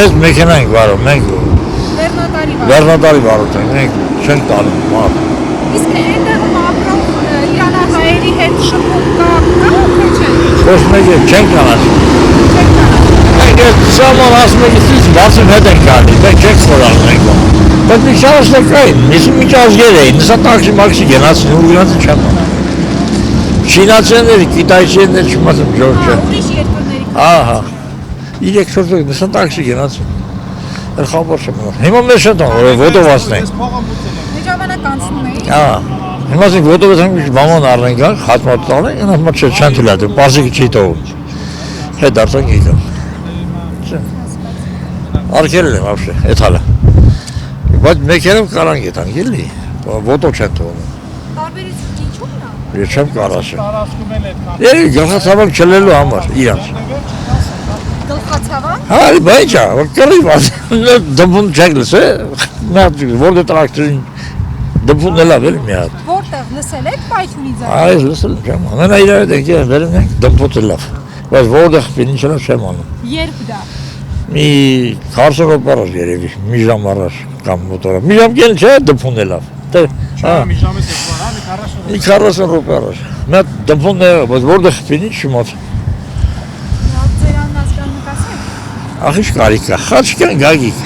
մեզ մեքենա ենք վարում, մենք Լեռնատարի վարում ենք, մենք չենք տանում մարդ։ Իսկ այնտեղում ապրող իրանահայերի հետ շփում կա, թե չէ։ Ոչ մեկ չենք կանացում։ Մենք այդ սաման ասմեգիստից բացում հետ ենք անի, մենք չենք խորանում ենք։ Բայց մի շարաշտը կային, մի ազգեր էին, նսա տաքսի մաքսի գենացին, ու գնացին չեմ անում։ Չինացիները, կիտայցիները չմասում ջոր չեն։ Ուրիշ երկրների։ Ահա, 3-4 նսա տաքսի գենացին։ Էլ խաբար չեմ անում։ Հիմա մեզ չեն տան, որ ոտովացն ենք։ Ժամանակ անցնում էի։ Ահա, հիմա ասենք ոտովացն ենք բաման առնենք, հատմատ տանենք, հիմա չեն թույլատրում, պարզիկը չի տողում։ Հետ դարձանք եկամ։ Արկել եմ ապշե, էդ հալը։ Բայց մեքենով կարանք եթանք, էլի, ոտով չեն տողում։ Տարբերությունը ինչու՞ն է։ Ես չեմ կարասում։ Էլի գլխացավանք չլելու համար, իրանց։ Գլխացավանք։ Հա, բայց ա, կռի բաց, դմբուն չեք լսե, որտե տրակտորին դմբուն էլավ էլի մի հատ։ Որտեղ լսել եք պայթյունի ձայնը։ Այս լսել չեմ, ամենա իրար ենք վերում ենք դմբոց էլավ, բայց որտեղ պինին չլավ չեմ անում։ Երբ դա։ Մի 40 րոպե առաջ երևի, մի ժամ առաջ կամ մոտորը, մի ժամ կեն չէ դմբուն էլավ։ մի ժամից է բան, մի 40 րոպե առաջ, մի հատ դմբուն է, բայց որտեղ պինին չմոտ։ Ձեր աննասկան նկասեք։ Ախիշ կարիք կա, խաչ կան գագիկ։